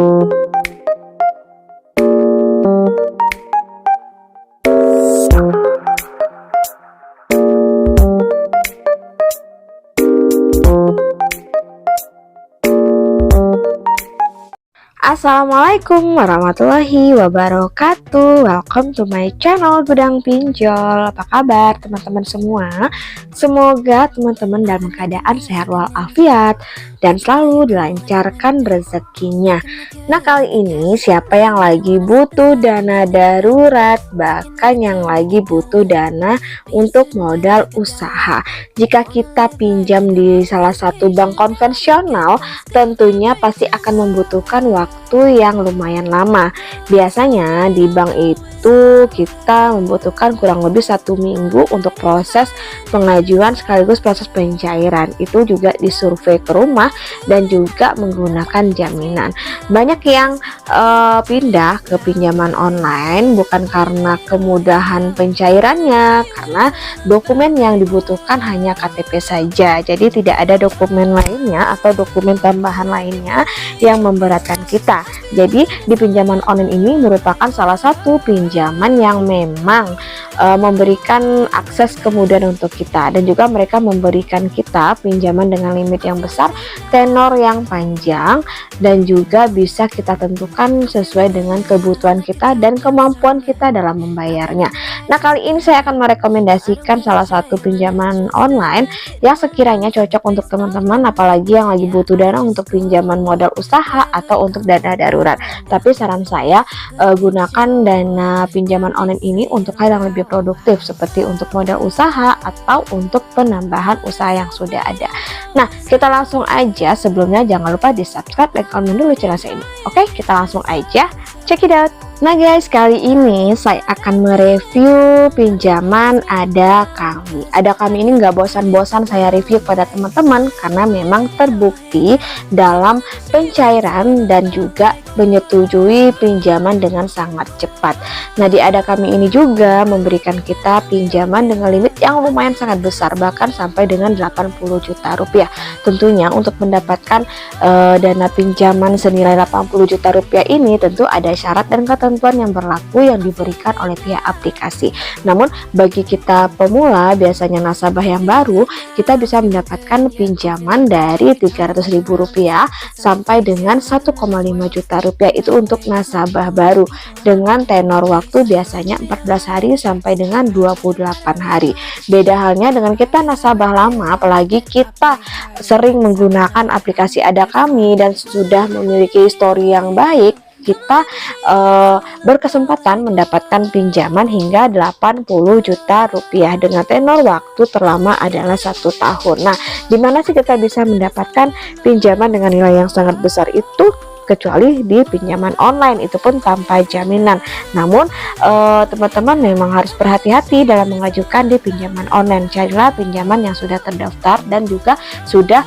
Assalamualaikum warahmatullahi wabarakatuh. Welcome to my channel Gudang Pinjol. Apa kabar teman-teman semua? Semoga teman-teman dalam keadaan sehat walafiat dan selalu dilancarkan rezekinya. Nah, kali ini siapa yang lagi butuh dana darurat, bahkan yang lagi butuh dana untuk modal usaha? Jika kita pinjam di salah satu bank konvensional, tentunya pasti akan membutuhkan waktu yang lumayan lama. Biasanya di bank itu kita membutuhkan kurang lebih 1 minggu untuk proses pengajuan sekaligus proses pencairan. Itu juga disurvei ke rumah dan juga menggunakan jaminan. Banyak yang pindah ke pinjaman online bukan karena kemudahan pencairannya, karena dokumen yang dibutuhkan hanya KTP saja. Jadi tidak ada dokumen lainnya atau dokumen tambahan lainnya yang memberatkan kita. Jadi di pinjaman online ini merupakan salah satu pinjaman yang memang memberikan akses kemudahan untuk kita, dan juga mereka memberikan kita pinjaman dengan limit yang besar, tenor yang panjang, dan juga bisa kita tentukan sesuai dengan kebutuhan kita dan kemampuan kita dalam membayarnya. Nah, kali ini saya akan merekomendasikan salah satu pinjaman online yang sekiranya cocok untuk teman-teman, apalagi yang lagi butuh dana untuk pinjaman modal usaha atau untuk dana darurat. Tapi saran saya, gunakan dana pinjaman online ini untuk hal yang lebih produktif, seperti untuk modal usaha atau untuk penambahan usaha yang sudah ada. Nah, kita langsung aja. Sebelumnya jangan lupa di subscribe, like, komen dulu channel saya ini. Oke, kita langsung aja check it out. Nah guys, kali ini saya akan mereview pinjaman Ada Kami. Ada Kami ini nggak bosan-bosan saya review pada teman-teman, karena memang terbukti dalam pencairan dan juga menyetujui pinjaman dengan sangat cepat. Nah, di Ada Kami ini juga memberikan kita pinjaman dengan limit yang lumayan sangat besar, bahkan sampai dengan 80 juta rupiah. Tentunya untuk mendapatkan dana pinjaman senilai 80 juta rupiah ini tentu ada syarat dan ketentuan yang berlaku yang diberikan oleh pihak aplikasi. Namun bagi kita pemula, biasanya nasabah yang baru, kita bisa mendapatkan pinjaman dari Rp300.000 sampai dengan 1,5 juta rupiah. Itu untuk nasabah baru dengan tenor waktu biasanya 14 hari sampai dengan 28 hari. Beda halnya dengan kita nasabah lama, apalagi kita sering menggunakan aplikasi Ada Kami dan sudah memiliki histori yang baik, kita berkesempatan mendapatkan pinjaman hingga 80 juta rupiah dengan tenor waktu terlama adalah 1 tahun. Nah, dimana sih kita bisa mendapatkan pinjaman dengan nilai yang sangat besar itu? Kecuali di pinjaman online, itu pun tanpa jaminan. Namun teman-teman memang harus berhati-hati dalam mengajukan di pinjaman online. Carilah pinjaman yang sudah terdaftar dan juga sudah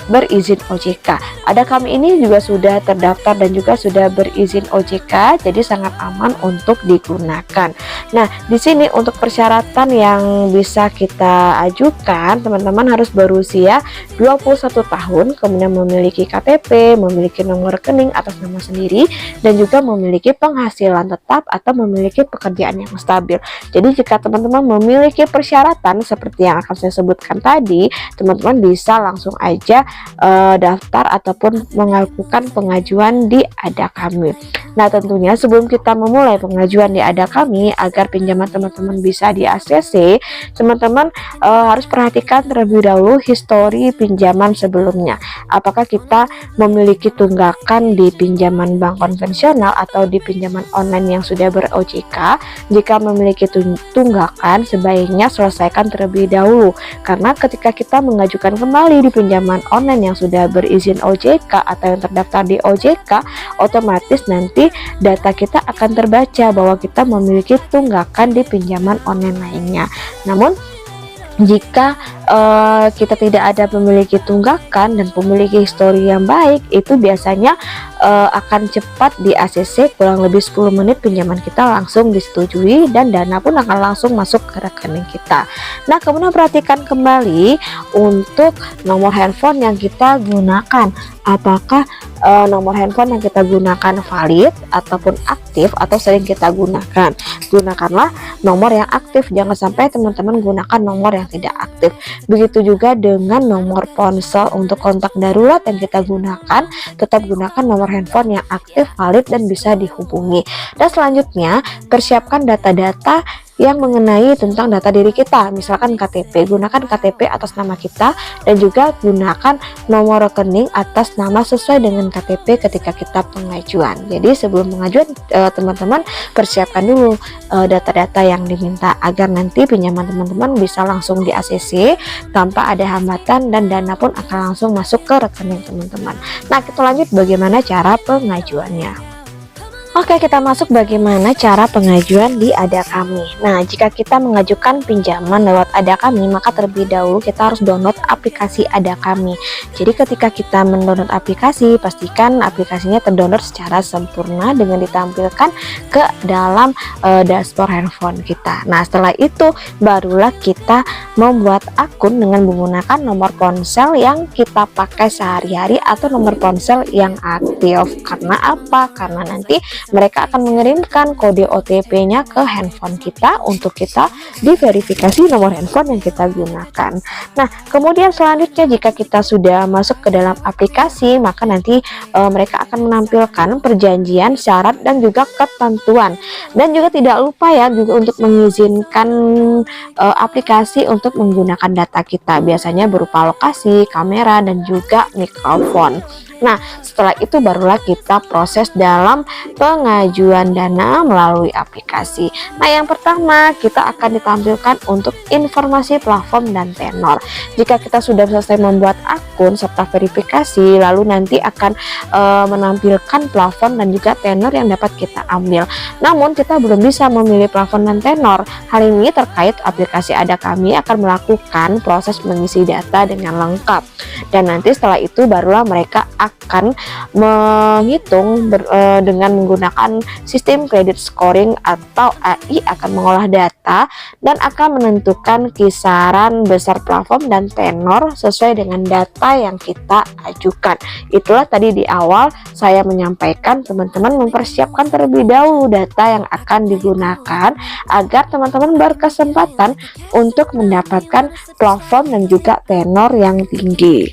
berizin OJK. Ada Kami ini juga sudah terdaftar dan juga sudah berizin OJK, jadi sangat aman untuk digunakan. Nah, di sini untuk persyaratan yang bisa kita ajukan, teman-teman harus berusia 21 tahun, kemudian memiliki KTP, memiliki nomor rekening atas nama sendiri, dan juga memiliki penghasilan tetap atau memiliki pekerjaan yang stabil. Jadi jika teman-teman memiliki persyaratan seperti yang akan saya sebutkan tadi, teman-teman bisa langsung aja daftar ataupun melakukan pengajuan di Ada Kami. Nah, tentunya sebelum kita memulai pengajuan di Ada Kami, agar pinjaman teman-teman bisa di ACC, teman-teman harus perhatikan terlebih dahulu histori pinjaman sebelumnya. Apakah kita memiliki tunggakan di pinjaman bank konvensional atau di pinjaman online yang sudah ber-OJK? Jika memiliki tunggakan, sebaiknya selesaikan terlebih dahulu, karena ketika kita mengajukan kembali di pinjaman online yang sudah berizin OJK atau yang terdaftar di OJK, otomatis nanti data kita akan terbaca bahwa kita memiliki tunggakan di pinjaman online lainnya. Namun jika kita tidak ada memiliki tunggakan dan memiliki histori yang baik, itu biasanya akan cepat di ACC, kurang lebih 10 menit pinjaman kita langsung disetujui dan dana pun akan langsung masuk ke rekening kita. Nah, kemudian perhatikan kembali untuk nomor handphone yang kita gunakan, apakah nomor handphone yang kita gunakan valid ataupun aktif atau sering kita gunakan. Gunakanlah nomor yang aktif, jangan sampai teman-teman gunakan nomor yang tidak aktif. Begitu juga dengan nomor ponsel untuk kontak darurat yang kita gunakan, tetap gunakan nomor handphone yang aktif, valid, dan bisa dihubungi. Dan selanjutnya, persiapkan data-data yang mengenai tentang data diri kita, misalkan KTP, gunakan KTP atas nama kita dan juga gunakan nomor rekening atas nama sesuai dengan KTP ketika kita pengajuan. Jadi sebelum pengajuan teman-teman persiapkan dulu data-data yang diminta agar nanti pinjaman teman-teman bisa langsung di ACC tanpa ada hambatan dan dana pun akan langsung masuk ke rekening teman-teman. Nah, kita lanjut bagaimana cara pengajuannya. Oke, kita masuk bagaimana cara pengajuan di Ada Kami. Nah, jika kita mengajukan pinjaman lewat Ada Kami, maka terlebih dahulu kita harus download aplikasi Ada Kami. Jadi ketika kita mendownload aplikasi, pastikan aplikasinya terdownload secara sempurna dengan ditampilkan ke dalam dashboard handphone kita. Nah, setelah itu barulah kita membuat akun dengan menggunakan nomor ponsel yang kita pakai sehari-hari atau nomor ponsel yang aktif. Karena apa? Karena nanti mereka akan mengirimkan kode OTP-nya ke handphone kita untuk kita diverifikasi nomor handphone yang kita gunakan. Nah, kemudian selanjutnya jika kita sudah masuk ke dalam aplikasi, maka nanti mereka akan menampilkan perjanjian, syarat, dan juga ketentuan. Dan juga tidak lupa ya juga untuk mengizinkan aplikasi untuk menggunakan data kita, biasanya berupa lokasi, kamera, dan juga mikrofon. Nah, setelah itu barulah kita proses dalam pengajuan dana melalui aplikasi. Nah, yang pertama kita akan ditampilkan untuk informasi platform dan tenor. Jika kita sudah selesai membuat akun serta verifikasi, lalu nanti akan menampilkan plafon dan juga tenor yang dapat kita ambil. Namun kita belum bisa memilih plafon dan tenor. Hal ini terkait aplikasi Ada Kami akan melakukan proses mengisi data dengan lengkap. Dan nanti setelah itu barulah mereka akan menghitung dengan menggunakan sistem credit scoring atau AI, akan mengolah data dan akan menentukan kisaran besar plafon dan tenor sesuai dengan data yang kita ajukan. Itulah tadi di awal saya menyampaikan teman-teman mempersiapkan terlebih dahulu data yang akan digunakan agar teman-teman berkesempatan untuk mendapatkan plafon dan juga tenor yang tinggi.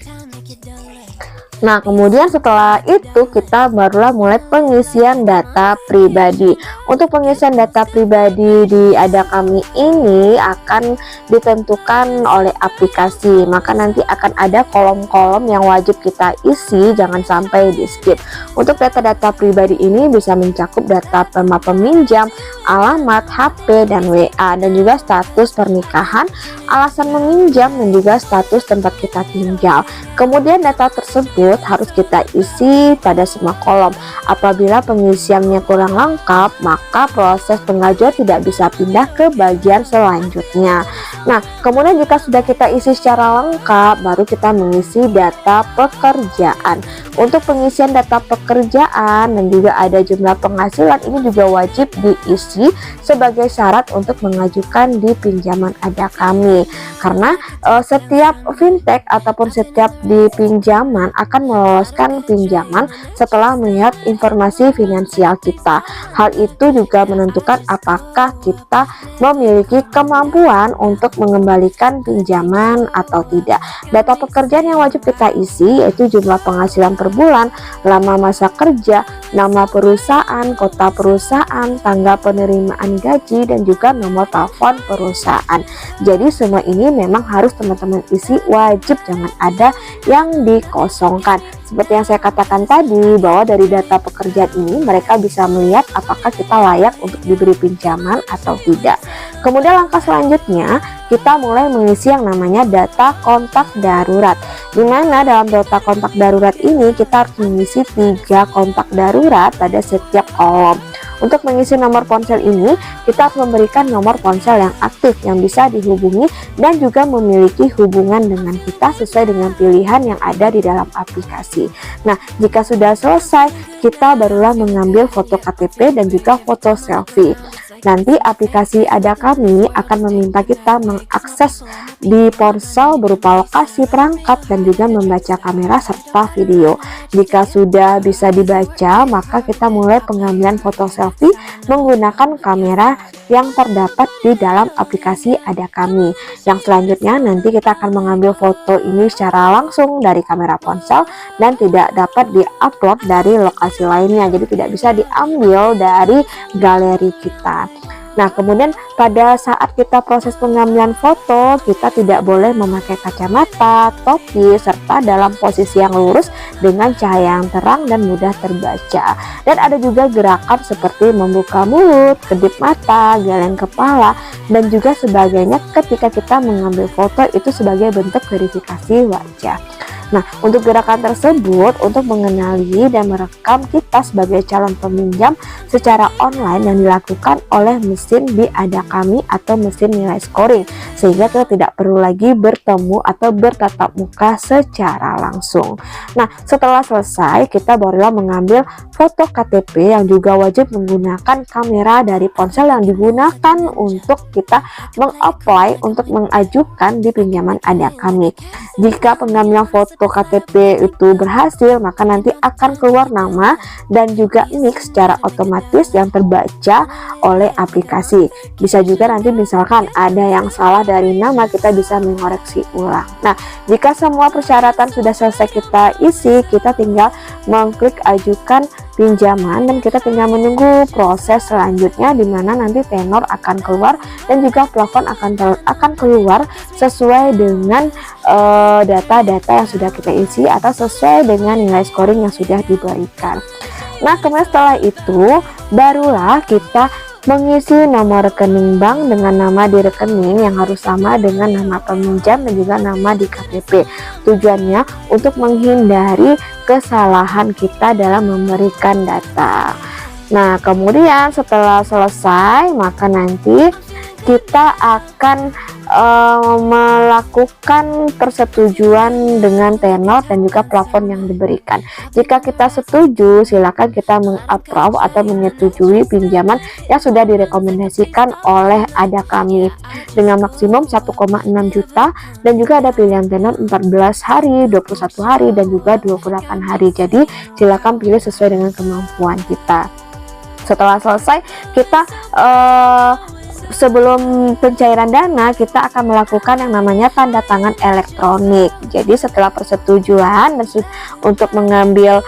Nah, kemudian setelah itu kita barulah mulai pengisian data pribadi. Untuk pengisian data pribadi di Ada Kami ini akan ditentukan oleh aplikasi, maka nanti akan ada kolom-kolom yang wajib kita isi, jangan sampai di skip. Untuk data-data pribadi ini bisa mencakup data peminjam, alamat, HP, dan WA, dan juga status pernikahan, alasan meminjam, dan juga status tempat kita tinggal. Kemudian data tersebut harus kita isi pada semua kolom. Apabila pengisiannya kurang lengkap, maka proses pengajuan tidak bisa pindah ke bagian selanjutnya. Nah, kemudian jika sudah kita isi secara lengkap, baru kita mengisi data pekerjaan. Untuk pengisian data pekerjaan dan juga ada jumlah penghasilan, ini juga wajib diisi sebagai syarat untuk mengajukan di pinjaman Ada Kami. Karena setiap fintech ataupun setiap di pinjaman akan meloloskan pinjaman setelah melihat informasi finansial kita. Hal itu juga menentukan apakah kita memiliki kemampuan untuk mengembalikan pinjaman atau tidak. Data pekerjaan yang wajib kita isi yaitu jumlah penghasilan per bulan, lama masa kerja, nama perusahaan, kota perusahaan, tanggal penerimaan gaji, dan juga nomor telepon perusahaan. Jadi semua ini memang harus teman-teman isi, wajib, jangan ada yang dikosongkan. Seperti yang saya katakan tadi, bahwa dari data pekerjaan ini mereka bisa melihat apakah kita layak untuk diberi pinjaman atau tidak. Kemudian langkah selanjutnya kita mulai mengisi yang namanya data kontak darurat, di mana dalam data kontak darurat ini kita harus mengisi 3 kontak darurat pada setiap kolom. Untuk mengisi nomor ponsel ini, kita harus memberikan nomor ponsel yang aktif yang bisa dihubungi dan juga memiliki hubungan dengan kita sesuai dengan pilihan yang ada di dalam aplikasi. Nah, jika sudah selesai, kita barulah mengambil foto KTP dan juga foto selfie. Nanti aplikasi Ada Kami akan meminta kita mengakses di ponsel berupa lokasi perangkat dan juga membaca kamera serta video. Jika sudah bisa dibaca, maka kita mulai pengambilan foto selfie menggunakan kamera yang terdapat di dalam aplikasi Ada Kami. Yang selanjutnya nanti kita akan mengambil foto ini secara langsung dari kamera ponsel dan tidak dapat diupload dari lokasi lainnya, jadi tidak bisa diambil dari galeri kita. Nah, kemudian pada saat kita proses pengambilan foto, kita tidak boleh memakai kacamata, topi, serta dalam posisi yang lurus dengan cahaya yang terang dan mudah terbaca. Dan ada juga gerakan seperti membuka mulut, kedip mata, geleng kepala, dan juga sebagainya ketika kita mengambil foto itu sebagai bentuk verifikasi wajah. Nah, untuk gerakan tersebut untuk mengenali dan merekam kita sebagai calon peminjam secara online yang dilakukan oleh mesin di Ada Kami atau mesin nilai scoring, sehingga kita tidak perlu lagi bertemu atau bertatap muka secara langsung. Nah, setelah selesai, kita barulah mengambil foto KTP yang juga wajib menggunakan kamera dari ponsel yang digunakan untuk kita mengapply untuk mengajukan di pinjaman Ada Kami. Jika pengambilan foto KTP itu berhasil, maka nanti akan keluar nama dan juga NIK secara otomatis yang terbaca oleh aplikasi. Bisa juga nanti misalkan ada yang salah dari nama, kita bisa mengoreksi ulang. Nah, jika semua persyaratan sudah selesai kita isi, kita tinggal mengklik ajukan pinjaman dan kita tinggal menunggu proses selanjutnya di mana nanti tenor akan keluar dan juga plafon akan keluar sesuai dengan data-data yang sudah kita isi atau sesuai dengan nilai scoring yang sudah diberikan. Nah, kemudian setelah itu barulah kita mengisi nomor rekening bank dengan nama di rekening yang harus sama dengan nama peminjam dan juga nama di KTP. Tujuannya untuk menghindari kesalahan kita dalam memberikan data. Nah, kemudian setelah selesai, maka nanti kita akan melakukan persetujuan dengan tenor dan juga plafon yang diberikan. Jika kita setuju, silakan kita meng-approve atau menyetujui pinjaman yang sudah direkomendasikan oleh Ada Kami dengan maksimum 1,6 juta dan juga ada pilihan tenor 14 hari, 21 hari dan juga 28 hari. Jadi silakan pilih sesuai dengan kemampuan kita. Setelah selesai, kita sebelum pencairan dana kita akan melakukan yang namanya tanda tangan elektronik. Jadi setelah persetujuan dan untuk mengambil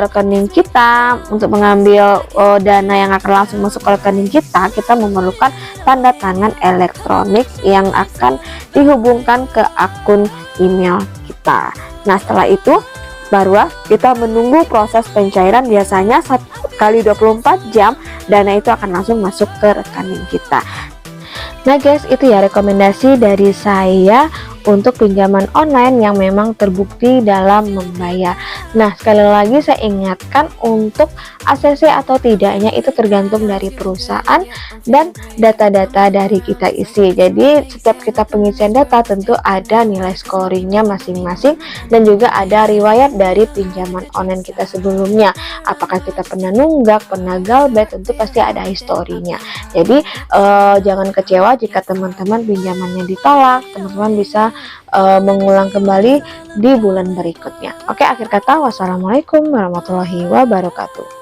rekening kita, untuk mengambil dana yang akan langsung masuk ke rekening kita memerlukan tanda tangan elektronik yang akan dihubungkan ke akun email kita. Nah, setelah itu barulah kita menunggu proses pencairan. Biasanya 1 kali 24 jam dana itu akan langsung masuk ke rekening kita. Nah guys, itu ya rekomendasi dari saya untuk pinjaman online yang memang terbukti dalam membayar. Nah, sekali lagi saya ingatkan untuk ACC atau tidaknya itu tergantung dari perusahaan dan data-data dari kita isi. Jadi setiap kita pengisian data tentu ada nilai scoringnya masing-masing dan juga ada riwayat dari pinjaman online kita sebelumnya. Apakah kita pernah nunggak, pernah galbet, tentu pasti ada historinya. Jadi jangan kecewa jika teman-teman pinjamannya ditolak. Teman-teman bisa mengulang kembali di bulan berikutnya. Oke, akhir kata wassalamualaikum warahmatullahi wabarakatuh.